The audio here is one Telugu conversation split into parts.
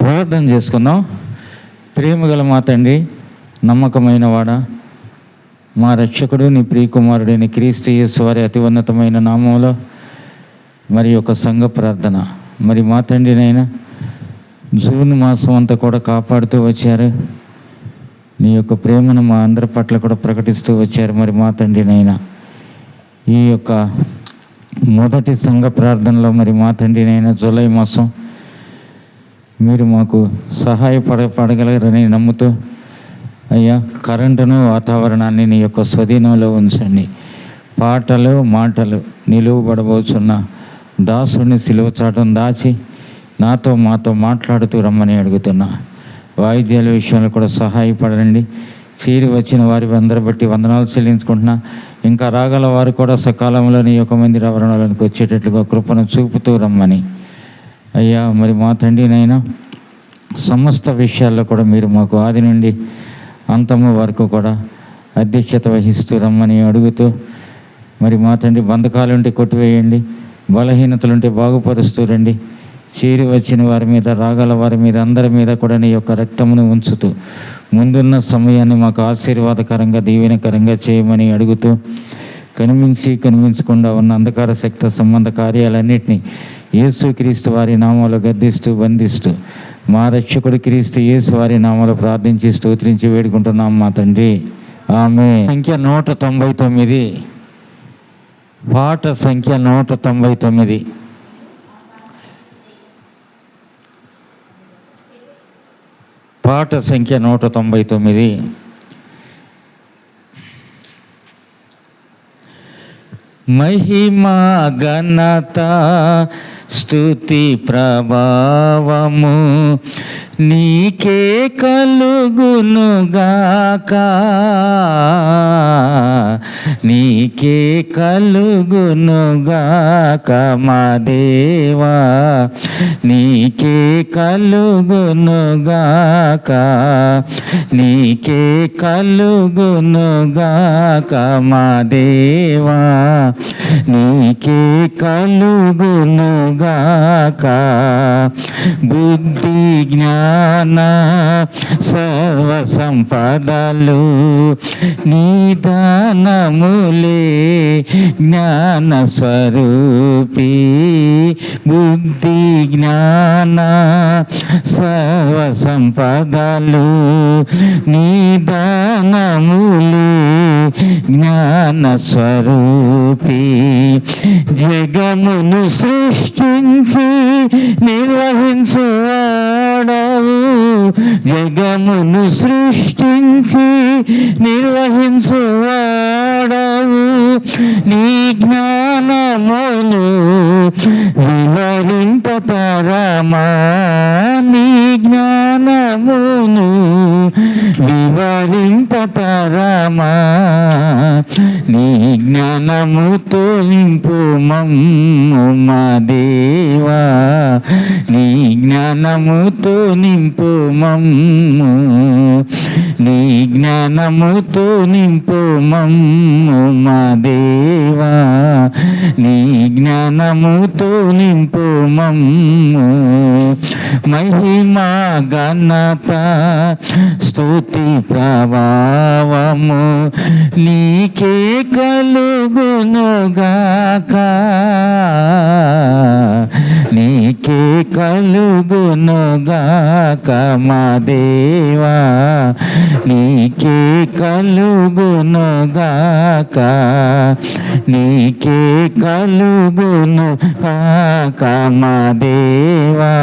ప్రార్థన చేసుకుందాం. ప్రేమగల మా తండ్రి, నమ్మకమైన వాడ, మా రక్షకుడు నీ ప్రియకుమారుడైన క్రీస్తు యేసు వారి అతి ఉన్నతమైన నామంలో మరి ఒక సంఘ ప్రార్థన. మరి మా తండ్రినైనా జూన్ మాసం అంతా కూడా కాపాడుతూ వచ్చారు. నీ యొక్క ప్రేమను మా అందరి పట్ల కూడా ప్రకటిస్తూ వచ్చారు. మరి మా తండ్రినైనా ఈ యొక్క మొదటి సంఘ ప్రార్థనలో మరి మా తండ్రినైనా జూలై మాసం మీరు మాకు సహాయపడగలరని నమ్ముతూ అయ్యా, కరెంటును వాతావరణాన్ని నీ యొక్క స్వాధీనంలో ఉంచండి. పాటలు మాటలు నిలువబడబోచున్న దాసుని సిలువ చాటును దాచి నాతో మాతో మాట్లాడుతూ రమ్మని అడుగుతున్నా. వాయిద్యాల విషయంలో కూడా సహాయపడండి. చేరి వచ్చిన వారి అందరి బట్టి వందనాలు చెల్లించుకుంటున్నా. ఇంకా రాగల వారు కూడా సకాలంలో నీ యొక్క మందిర ఆవరణలోనికి వచ్చేటట్లుగా కృపను చూపుతూ రమ్మని అయ్యా. మరి మా తండ్రినైనా సమస్త విషయాల్లో కూడా మీరు మాకు ఆది నుండి అంతము వరకు కూడా అధ్యక్షత వహిస్తూ రమ్మని అడుగుతూ, మరి మా తండ్రి బంధకాలుంటే కొట్టివేయండి, బలహీనతలుంటే బాగుపరుస్తూ రండి. చేరి వచ్చిన వారి మీద, రాగల వారి మీద, అందరి మీద కూడా నీ యొక్క రక్తమును ఉంచుతూ ముందున్న సమయాన్ని మాకు ఆశీర్వాదకరంగా దీవెనకరంగా చేయమని అడుగుతూ, కనిపించకుండా ఉన్న అంధకార శక్తి సంబంధ కార్యాలన్నింటినీ యేసుక్రీస్తు వారి నామంలో గద్దిస్తూ బంధిస్తూ మా రక్షకుడు క్రీస్తు యేసు వారి నామంలో ప్రార్థించి స్తోత్రించి వేడుకుంటున్నాం మా తండ్రి, ఆమేన్. సంఖ్య 199, పాట సంఖ్య 199. పాట సంఖ్య 199. మహిమా ఘనత స్తుతి ప్రభావము నీకే కలుగునుగాక, నీకే కలుగునుగాక మా దేవా, నీకే కలుగునుగాక, నీకే కలుగునుగాక మా దేవా, నీకే కలుగునుగాక. బుద్ధి జ్ఞాన సర్వ సంపదలు నిదానములే జ్ఞాన స్వరూపి. బుద్ధి జ్ఞాన సర్వ సంపదలు నిదానములే జ్ఞాన స్వరూపి. జగమును సృష్టించి నిర్వహించువాడవు, జగమును సృష్టించి నిర్వహించువాడవు. నీ జ్ఞానమును వివరింపతరమా, నీ జ్ఞానమును వివరింపతరమా. నీ జ్ఞానముతో నింపు మమ్ము మా దేవా, నీ జ్ఞానముతో నింపు మమ్ము, నీ జ్ఞానముతో నింపు మమ్ము మా దేవా, నీ జ్ఞానముతో నింపు మమ్ము. మహిమా ఘనత స్తుతి ప్రభావము నీకే కలుగునుగాక, నీకే కలుగునుగాక మా దేవా, నీకే కలుగునుగాక, నీకే కలుగునుగాక మా దేవా,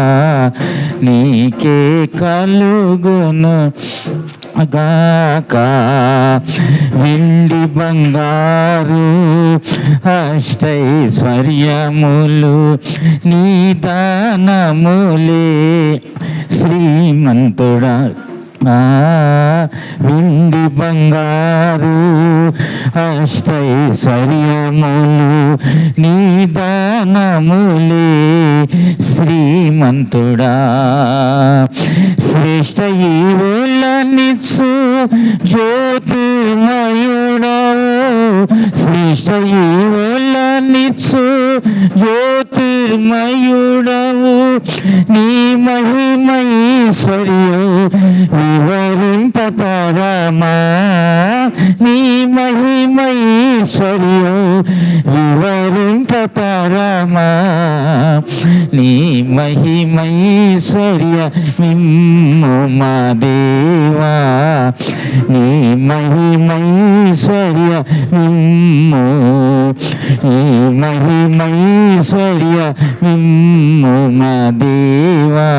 నీకే కలుగునుగాక. వెండి బంగారు అష్టైశ్వర్యములు నీ దానములే శ్రీమంతుడా. వెండి బంగారు అష్టైశ్వర్యములు నీ దానములే శ్రీమంతుడా. శ్రేష్ఠ ఈవులనిచ్చు జ్యోతిర్మయుడవు, శ్రేష్ఠ ఈవులనిచ్చు జ్యోతిర్మయుడవు. నిర్మయుడవు నీ మహిమైశ్వర్యం వివరింపతరమా నీ మహిమైశ్వర్యం వివరింపతరమా నీ మహిమైశ్వర్య మిమ్ము మా దేవా నీ మహిమైశ్వర్య మిమ్ము ఈ మహిమైశ్వర్య మిమ్ము మా దేవా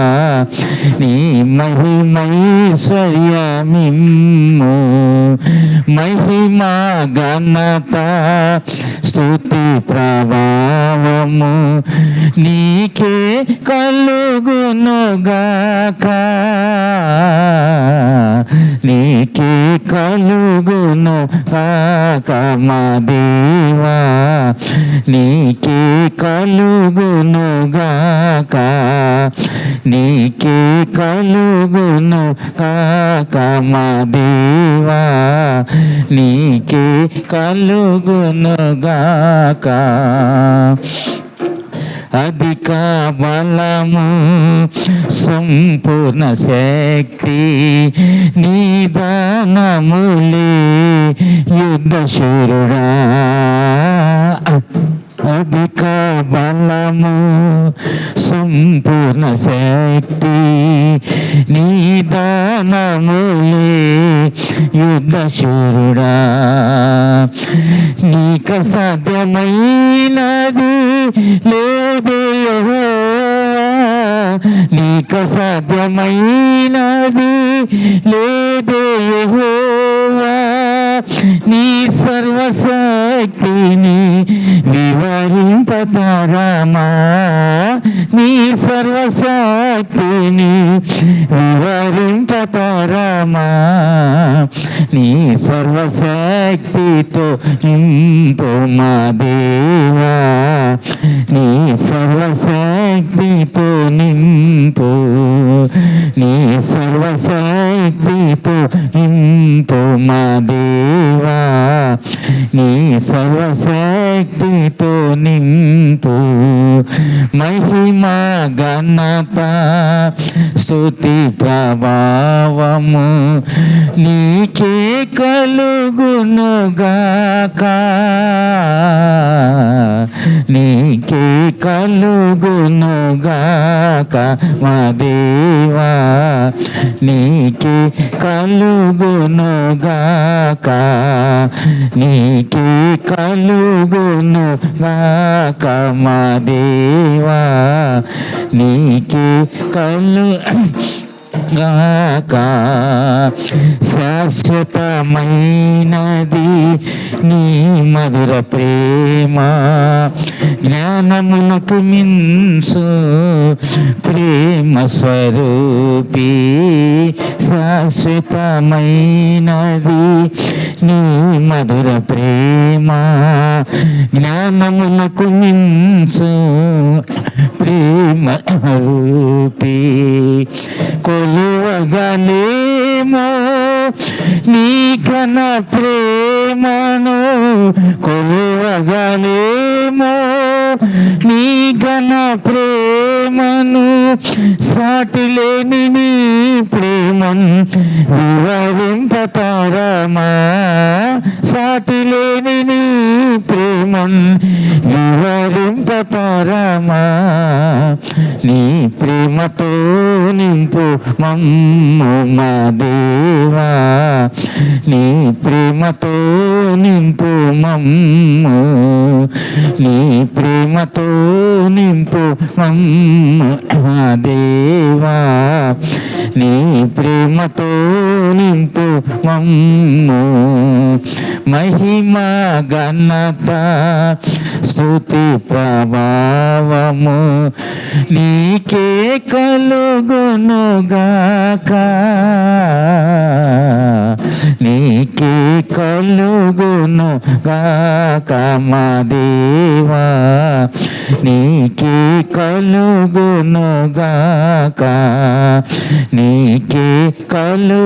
నీ మహిమైశ్వర్య మిమ్ము మహిమా ఘనత స్తుతి ప్రభావము నీకే కలుగునుగాక నీకే కలుగునుగాక మా దేవా నీకే కలుగునుగాక నీకే కలుగునుగాక మా దేవా నీకే కలుగునుగాక అధిక బలము సంపూర్ణ శక్తి నిదానములే యుద్ధశూరుడా అధిక బలము సంపూర్ణ శక్తి నిదానములే యుద్ధశూరుడా నీక సాధ్యమైనది లేదు యెహోవా నీక సాధ్యమైనది లేదు యెహోవా నీ సర్వశక్తిని వివరింపతరమా నీ సర్వశక్తిని వివరింపతరమా నీ సర్వశక్తితో నింపు మా దేవా నీ సర్వశక్తితో నింపు నీ సర్వశక్తితో నింపు మా దేవా నీ సర్వశక్తితో నింపు మహిమా ఘనత స్తుతి ప్రభావము నీకే కలుగునుగాక నీకే కలుగునుగాక మా దేవా నీకే కలుగునుగాక నీకే కలుగునుగాక మా దేవా నీకే గాక శాశ్వతమైనది నీ మధుర ప్రేమ జ్ఞానమునకు మించు ప్రేమ స్వరూపి శాశ్వతమైనది నీ మధుర ప్రేమ జ్ఞానమునకు మించు ప్రేమ రూపి కొలువగలేమో నీ ఘన ప్రేమను కొలువగలేమో నీ ఘన ప్రేమను సాటిలేని నీ ప్రేమను వివరింపతరమా సాటిలేని నీ ప్రేమను వివరింపతరమా నీ ప్రేమతో నింపు మమ్ము మా దేవా నీ ప్రేమతో నింపు మమ్ము నీ ప్రేమతో నింపు మమ్ము మా దేవా నీ ప్రేమతో నింపు మమ్ము మహిమా ఘనత స్తుతి ప్రభావము నీకే కలుగునుగాక నీకే కలుగునుగాక మా దేవా నీకే కలుగునుగాక నీకే కలుగునుగాక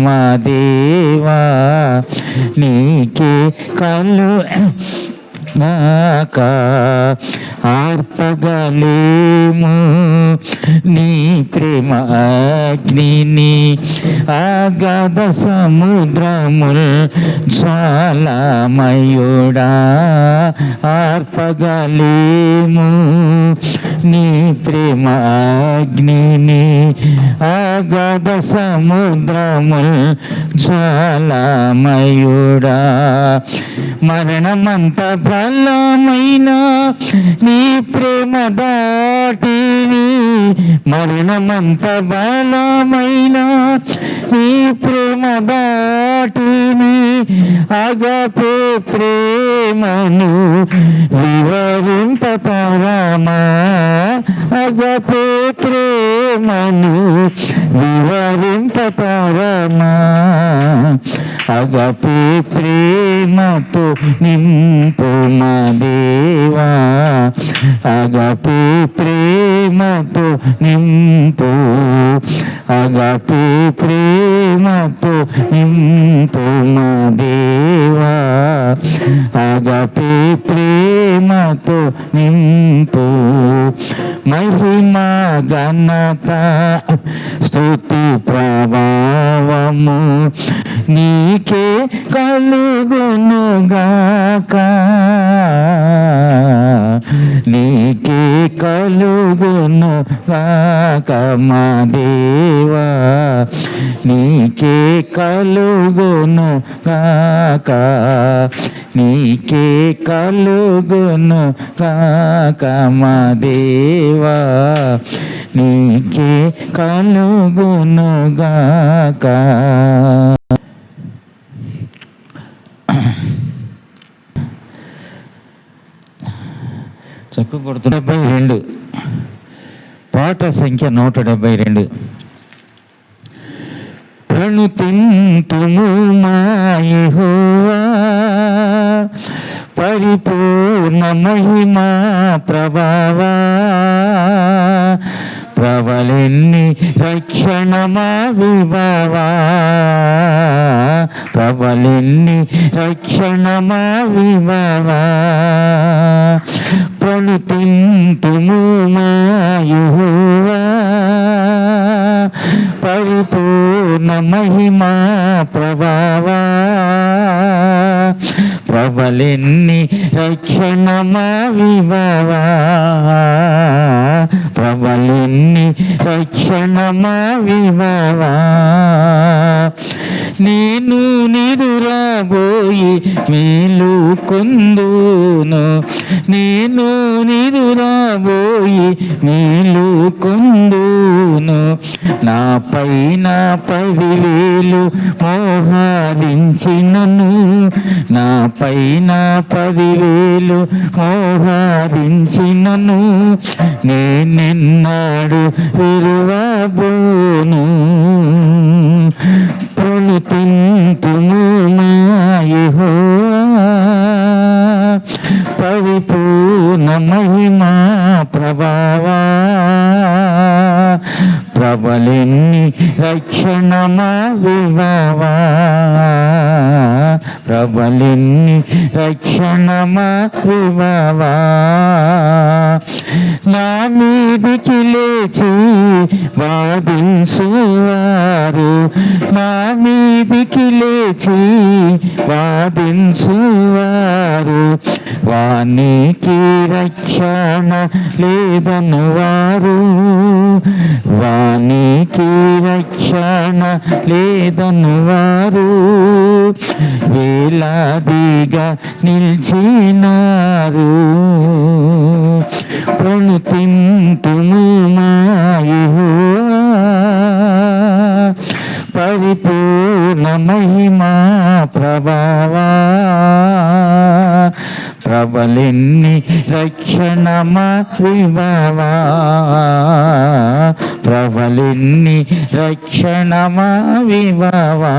మా దేవా నీకే నాక ఆర్పగలేము నీ ప్రేమ అగ్నిని అగాధ సముద్రముల్ జ్వాలామయుడా ఆర్పగలేము నీ ప్రేమ అగ్నిని అగాధ సముద్రముల్ జ్వాలామయుడా మరణమంత బలమైన నీ ప్రేమ దాటిని మరణమంత బలమైన నీ ప్రేమ దాటిని అగపే ప్రేమను వివరింపతరమా అగపే ప్రేమను వివరింపతరమా అగపే ప్రేమతో నింపు మా దేవా అగపే ప్రేమతో నింపు అగపే ప్రేమతో నింపు మా దేవా అగపే ప్రేమతో నింపు మహిమా ఘనత స్తుతి ప్రభావము నీకే కలుగునుగాక నీకే కలుగునుగాక మా దేవా నీకే కలుగునుగాక నీకే కలుగునుగాక మా దేవా నీకే కలుగునుగాక. చక్కు కొడుతు 72 పాట సంఖ్య 172. ప్రణుతింతుము మా యెహోవా పరిపూర్ణ మహిమా ప్రభావా ప్రబలిన్ని రక్షణ మా విభావా ప్రబలిన్ని రక్షణ మా విభావా ప్రణుతింతుము మా యెహోవా పరిపూర్ణ మహిమా ప్రభావా ప్రబలిన్ని రక్షణ మా విభావా ప్రబలిన్ని రక్షణ మా విభావా నేను నిదురబోయి మేలు కొందును నేను నిదురబోయి మేలు కొందును నా పైన 10,000 మోహరించినను నా పైన 10,000 మోహరించినను నేనెన్నాడు విరువబోను ప్రణుతింతుము మా యెహోవా పరిపూర్ణ మహిమా ప్రభావా ప్రబలిన్ని రక్షణ మా విభావా ప్రబలిన్ని రక్షణ మా విభావా నా మీదికి లేచి వాదించువారు నా మీదికి లేచి వాదించువారు వానికి రక్షణ లేదను వారు వానికి రక్షణ లేదను వారు వేలాదిగా నిలిచినారు ప్రణుతింతుము మా యెహోవా పరిపూర్ణ మహిమా ప్రభావా ప్రబలిన్ని రక్షణ మా విభావా ప్రబలిన్ని రక్షణ మా విభావా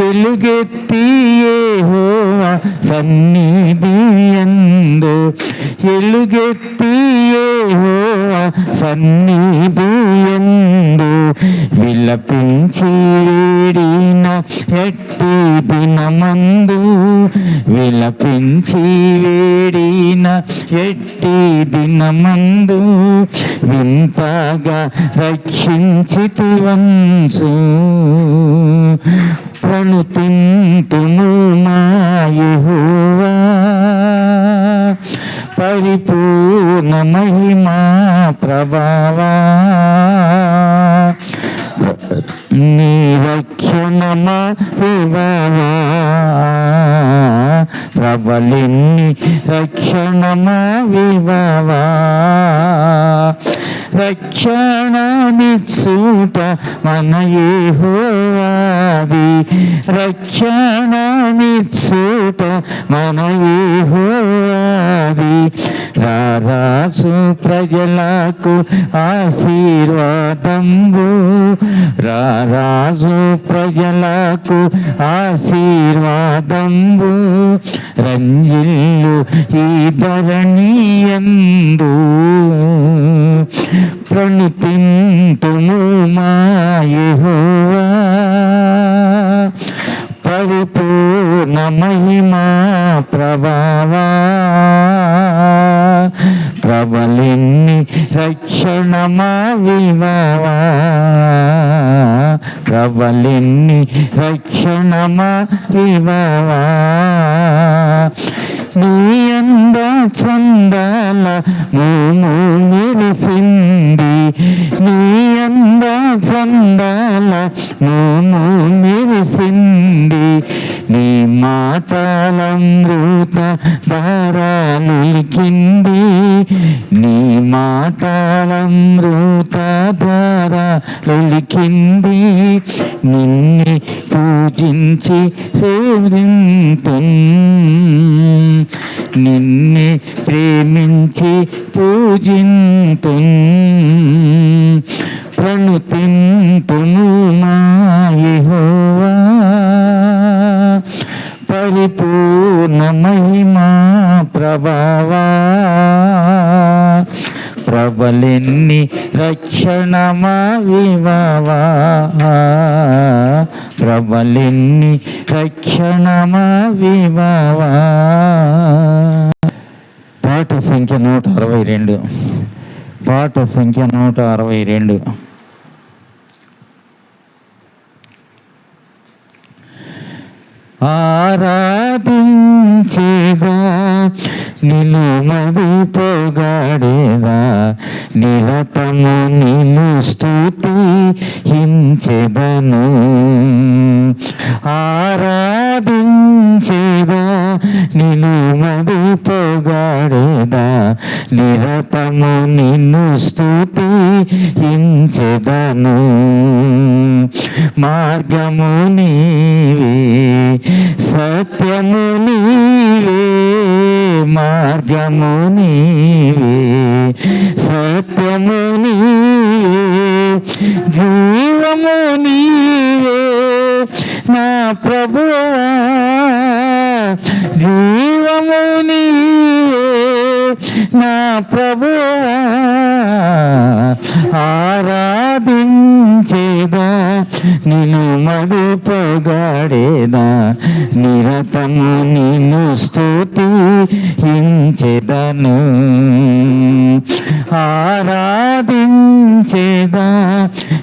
ఎలుగెత్తి యెహోవా సన్నిధి యందు ఎలుగెత్తి యెహోవా సన్నిధియందు విలపించి వేడిన ఎట్టి దినమందు విలపించి వేడిన ఎట్టి దినమందు వింతగా రక్షించితివంచు ప్రణుతింతుము మా యెహోవా పరిపూర్ణ మహిమా ప్రభావా నీ రక్షణమా విభావా ప్రబలిని రక్షణమా విభావా రక్షణనిచ్చుట మన యెహోవాది రక్షణనిచ్చుట మన యెహోవాది రారాజు ప్రజలకు ఆశీర్వాదంబు రారాజు ప్రజలకు ఆశీర్వాదంబు రంజిల్లు ఈ ధరణియందు ప్రణుతింతుము మా యెహోవా పరిపూర్ణ మహిమా ప్రభావా ప్రబలిని రక్షణమా విభావా ప్రబలిని రక్షణమా విభావా నీ అంద చందాల మోము మెరిసింది నీ అంద చందాల మోము మెరిసింది నీ మాటలమృత ధారాలికింది నీ మాటలమృత ధారాలికింది నిన్ను పూజించి సేవింతున్ నిన్ను ప్రేమించి పూజింతున్ ప్రణుతింతును మా యెహోవా పరిపూర్ణ మహిమా ప్రభావా ప్రబలిని రక్షణమా విభావా ప్రబలిని రక్షణమా విభావా పాట సంఖ్య 162 పాట సంఖ్య 162 ఆరాధించేదా నిన్ను మది పొగడేదా నిరతము నిన్ను స్తుతించెదను ఆరాధించేదా నిన్ను మది పొగడేదా నిరతము నిన్ను స్తుతించెదను మార్గము నీవే సత్యము నీవే మార్గము నీవే సత్యము నీవే జీవము నీవే నా ప్రభువా జీవము నీవే నా ప్రభువా ఆరాధించేదా నిన్ను మది పొగడేదా నిరతము నిన్ను స్తుతించెదను ఆరాధించేదా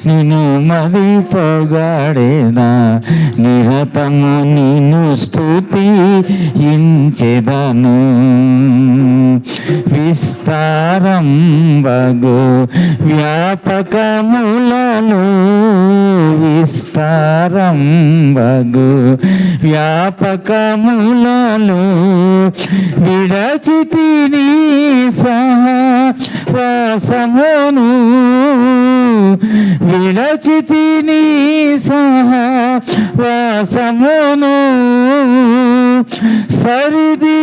నిన్ను మది పొగడేదా నిరతము నిన్ను స్తుతించెదను విస్తారంబగు వ్యాపకములను విస్తారంబగు వ్యాపకములను విడచితిని సహవాసమును విడచితిని సహవాసమును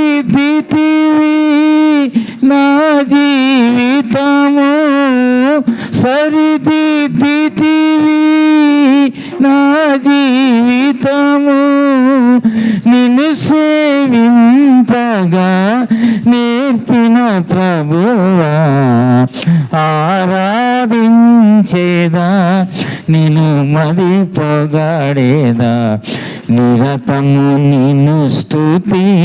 సరిదిద్దితివి నా జీవితము సరిదిద్దితివి నా జీవితము నిన్ను సేవింపగా నేర్పిన ప్రభువా ఆరాధించేదా నిన్ను మది పొగడేదా నిరతము నిన్ను స్తుతించెదను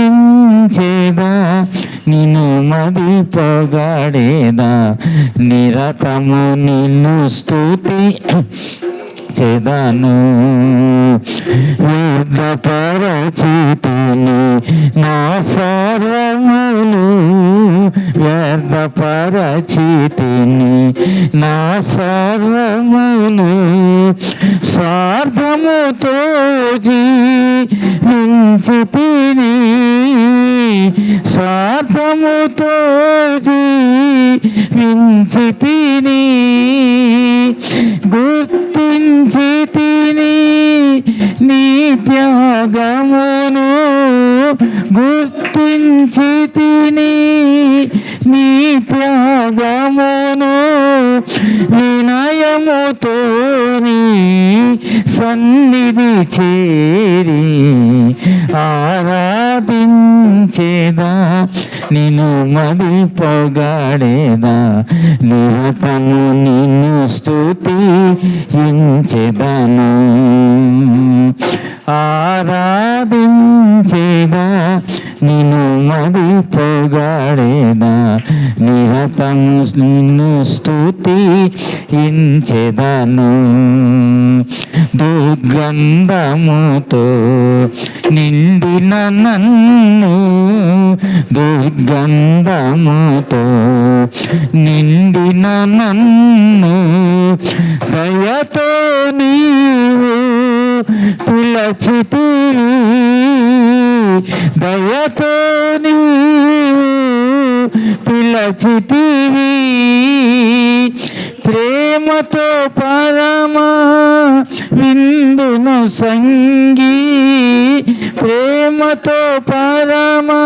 ఆరాధించేదా నిన్ను మది పొగడేదా నిరతము నిన్ను స్తుతించెదను వ్యర్థపరచితిని నా సర్వములు వ్యర్థపరచితిని నా సర్వములు స్వార్థముతో జీవించితిని స్వార్థముతో జీవించితిని గుర్తించితిని నీ త్యాగమును గుర్తించితిని నీ త్యాగమును వినయముతో నీ సన్నిధి చేరి ఆరాధించేదా నిన్ను మది పొగడేదా నిరతము నిన్ను స్తుతించెదను ఆరాధించేదా నిన్ను మది పొగడేదా నిరతము నిన్ను స్తుతించెదను దుర్గంధముతో నిండిన నన్ను దుర్గంధముతో నిండిన నన్ను దయతో నీవు పిలచితివి దయతో నీవు పిలచితివి ప్రేమతో పరమా విందును సంగి ప్రేమతో పరమా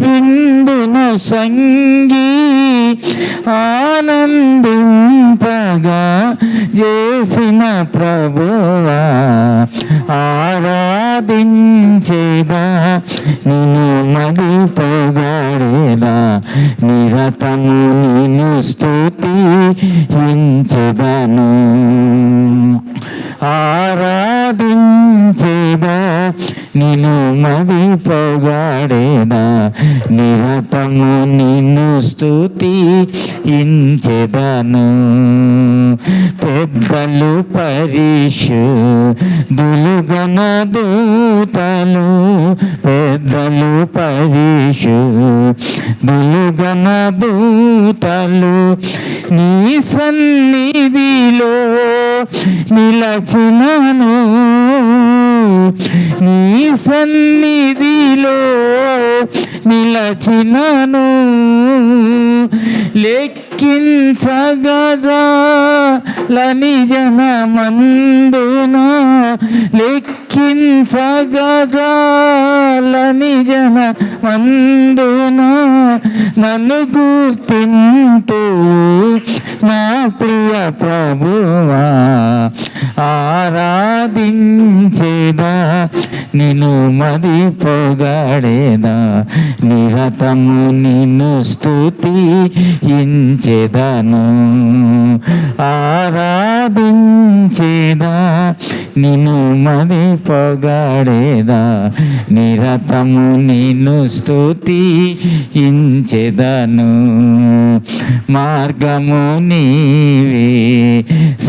విందును సంగి ఆనందింపగా చేసిన ప్రభువా ఆరాధించేదా నిన్ను మది పొగడేదా నిరతము నిన్ను స్తుతించెదను ఆరాధించేదా నిన్ను మది పొగడేదా నిరతము నిన్ను స్తుతించెదను పెద్దలు పరిశుద్ధులుగన దూతలు పెద్దలు పరిశుద్ధులుగన దూతలు నీ సన్నిధిలో నిలచినను నీ సన్నిధిలో నిలచినను లెక్కించగజాలని జనమందున లెక్కించగజాలని జనమందున నన్ను గుర్తింతు నా ప్రియ ప్రభువా ఆరాధించేదా నిన్ను మది పొగడేదా నిరతము నిన్ను స్తుతించెదను ఆరాధించేదా నిన్ను మది పొగడేదా నిరతము నిన్ను స్తుతించెదను మార్గము నీవే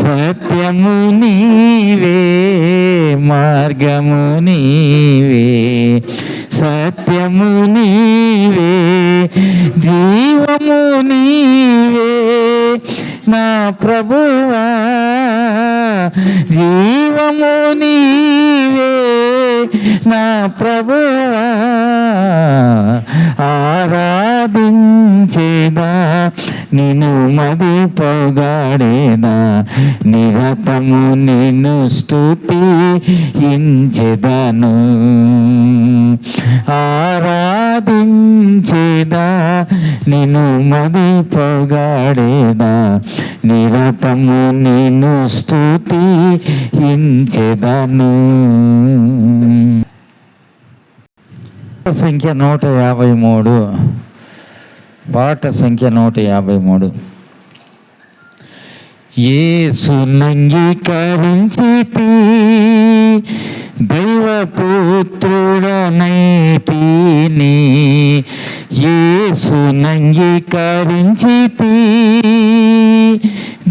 సత్యము నీవే మార్గము నీవే సత్యము నీవే జీవము నీవే నా ప్రభువా జీవము నీవే నా ప్రభువా ఆరాధించేదా నిన్ను మది పొగడేదా నిరతము నిన్ను స్తుతించెదను ఆరాధించేదా నిన్ను మది పొగడేదా నిరతము నిన్ను స్తుతించెదను. సంఖ్య 153. పాట సంఖ్య 153. యేసునంగీకరించితి దైవపుత్రుడనైతిని, యేసునంగీకరించితి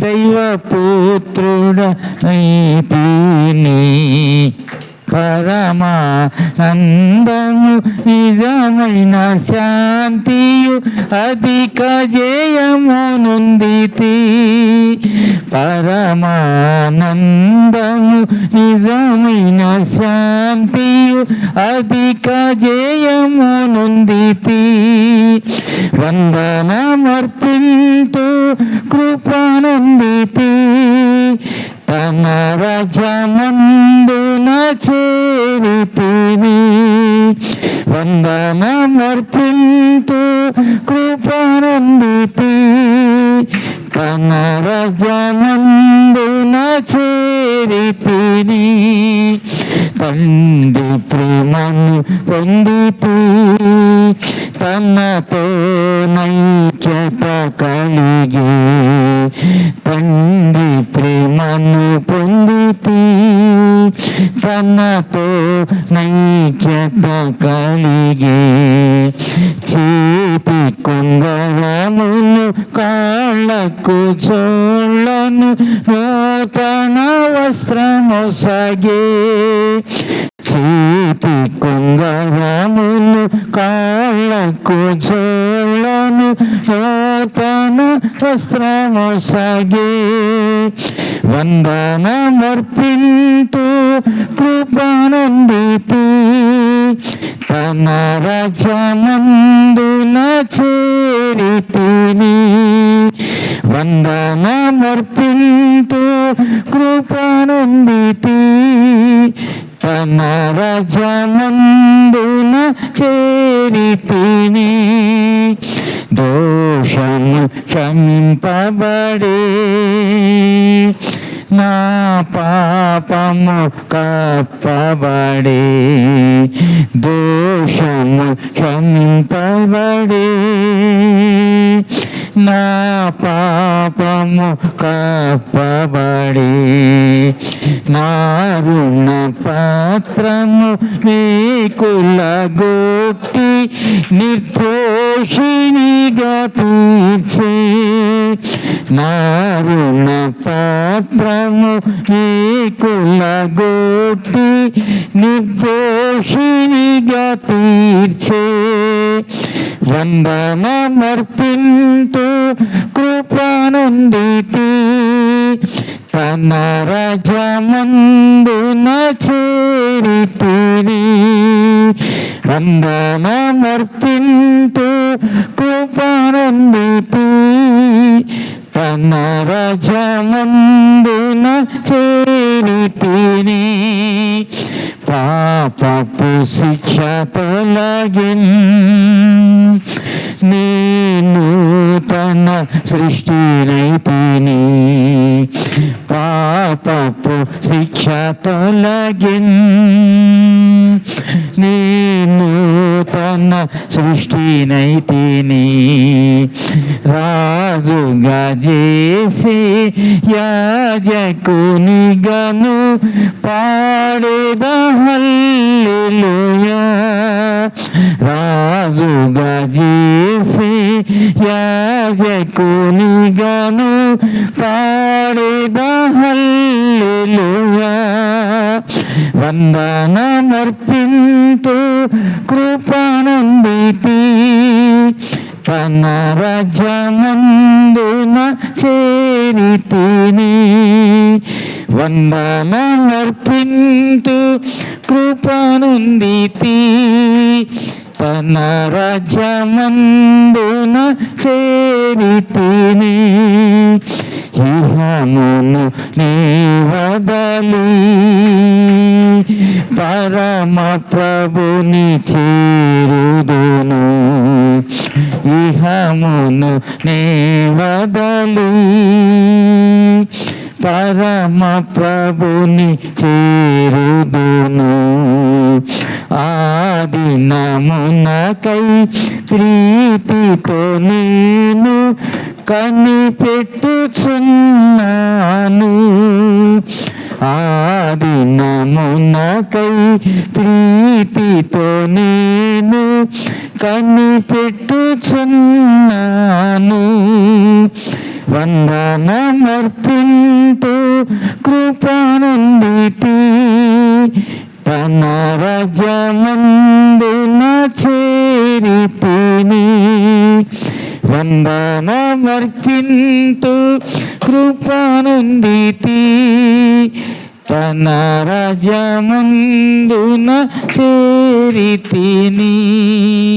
దైవపుత్రుడనైతిని, పరమానందము నిజమైన శాంతియు అధిక జయమునుందితి, పరమానందము నిజమైన శాంతియు అధిక జయమునుందితి, వందనమర్పింతు కృపనుందితి, తన రాజ్యమందున చేరితిని, వందనమర్పింతు కృపనుందితి, తన రాజ్యమందున చేరితిని, తండ్రి ప్రేమను పొందితి, తనతో నైక్యత కలిగి, తండ్రి ప్రేమను పొందితి, తనతో నైక్యత కలిగి, చేతి కొంగరమును కాళ్ళకు చోళ్ళను నూతన వస్త్రమొసగే, చేతి కొంగరమును కాళ్ళకు చోళ్ళను నూతన వస్త్రమొసగే, వందనమర్పింతు కృపనుందితి, తన రాజ్యమందున చేరితిని, వందనమర్పింతు కృపనుందితి, తన రాజ్యమందున చేరితిని, దోషము క్షమింపబడే, నా పాపము కప్పబడే, దోషము క్షమింపబడే, నా పాపము కప్పబడే, నా రుణ పాత్రము నీకులగొట్టి నిర్దోషినిగా తీర్చే, నా రుణ పాత్రము నీకులగొట్టి నిర్దోషినిగా తీర్చే, వందనమర్పింతు కృపనుందితి, తన రాజ్యమందున చేరితిని, వందనమర్పింతు కృపనుందితి, తన రాజ్యమందున చేరితిని, పాపపు శిక్ష తొలగిన్, నేను తన సృష్టినైతిని, పాపపు శిక్ష తొలగిన్, నేను తన సృష్టినైతిని, రాజుగా చేసి యాజకునిగను పాడేద హల్లెలూయా, రాజుగా చేసి యాజకునిగను పాడేద హల్లెలూయా, వందనమర్పింతు కృపనుందితి, తన రాజ్యమందున చేరితిని, వందనమర్పింతు కృపనుందితి, తన రాజ్యమందున చేరితిని, ఇహమును నీ వదలి పరమ ప్రభుని చేరుదును, ఇహమును నీ వదలి పరమ ప్రభుని చేరుదును, ఆ దినమునకై ప్రీతితో నేను కనిపెట్టుచున్నాను. ఆ దినమునకై ప్రీతితో నేను కనిపెట్టుచున్నాను. వందనమర్పింతు కృపనుందితి తన రాజ్యమందున చేరితిని. వందనమర్పింతు కృపనుందితి తన రాజ్యమందున చేరితిని.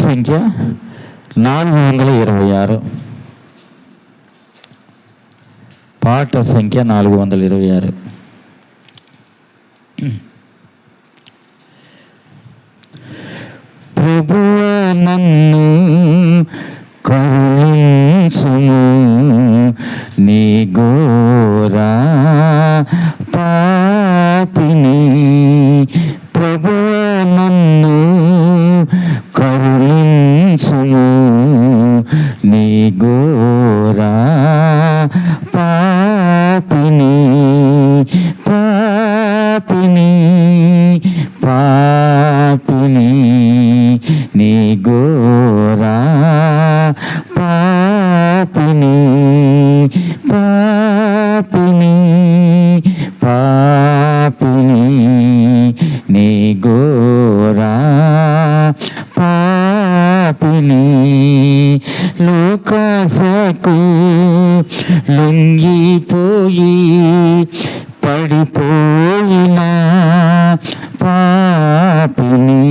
సంఖ్య 426. పాట సంఖ్య 426. ప్రభువా నన్ను కరుణించుము, నీ ఘోర పాపిని. ప్రభువా నన్ను కరుణించుము, నీ ఘోర పాపిని. పాపిని పాపిని నీ ఘోర పాపిని. పాపిని పాపిని నీ ఘోర పాపిని. లోకాశకు లొంగిపోయి పడిపోయిన పాపిని.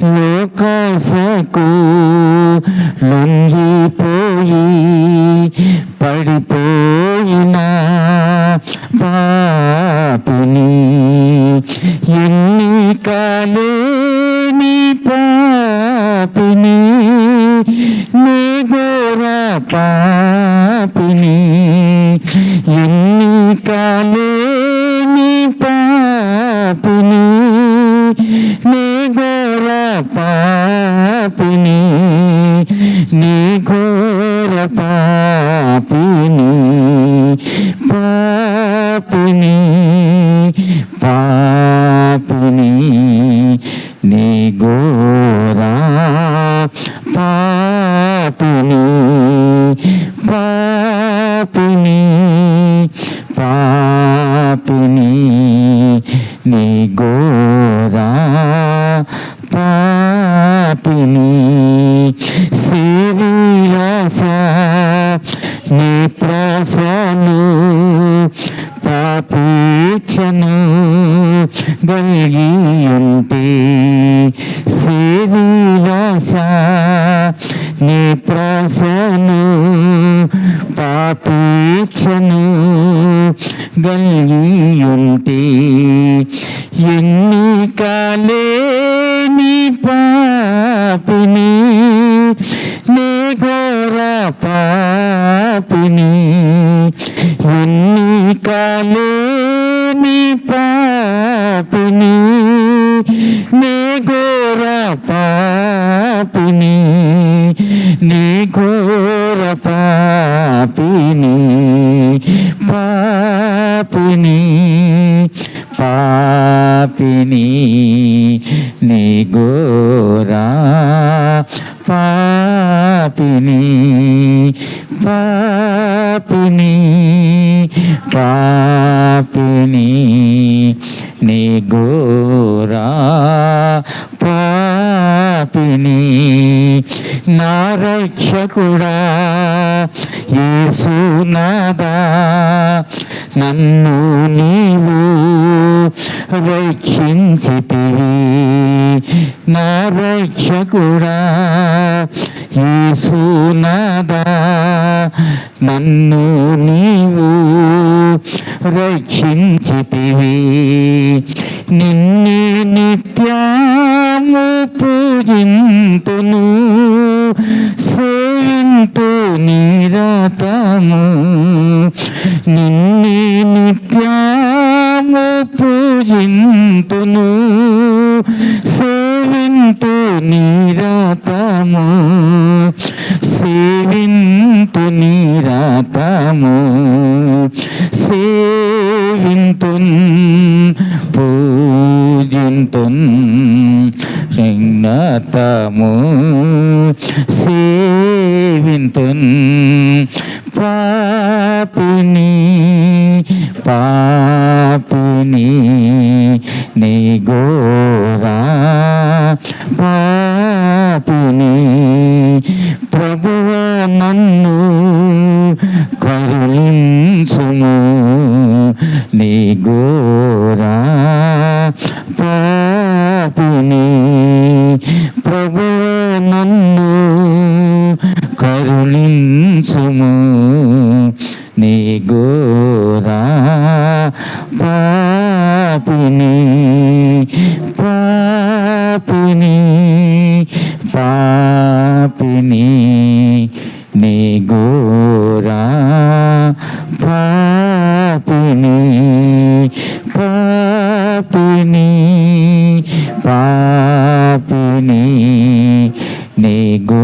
లోకాశకు లొంగిపోయి పడిపోయిన పాపిని. ఎన్నికలేని పాపిని, నీ ఘోర పాపిని. ఎన్నికలేని పాపిని, నీ ఘోర పాపిని. నీ ఘోర పాపిని. పాపిని పాపిని నీ ఘోర పాపిని. పాపిని పాపిని నీ ఘోర పాపిని. శరీరాశ నీ ప్రసను పాపేచ్ఛను గలిగి ఉంటే. శరీరాశ నీ ప్రసను పాపేచ్ఛను గలిగి ఉంటే. ఎన్నికలేని పాపిని, నీ ఘోర పాపిని. ఎన్నికలేని పాపిని, నీ ఘోర పాపిని. నీ ఘోర పాపిని. పాపిని పాపిని నీ ఘోర పాపిని. పాపిని పాపిని నీ ఘోర పాపిని. నా రక్షకుడా యేసునాథా, నన్ను నీవు రక్షించితివి. నా రక్షకుడా యేసునాథా, నన్ను నీవు రక్షించితివి. నిన్నే నిత్యము పూజింతును సేవింతు నిరతము నిన్నే నిత్యము పూజింతును సేవింతు నిరతము సేవింతు నిరతము సేవింతున్ పూజింతున్ సింగతము సేవింతున్ పాపిని పాపిని నీ గోరా పాపిని ప్రభువా నన్ను కరుణించుము నీ గోరా పాపిని ప్రభువా నన్ను కరుణించుము నీ గోరా పాపిని పాపిని పాపిని నీ గోరా పాపిని పాపిని పాపిని నీ గో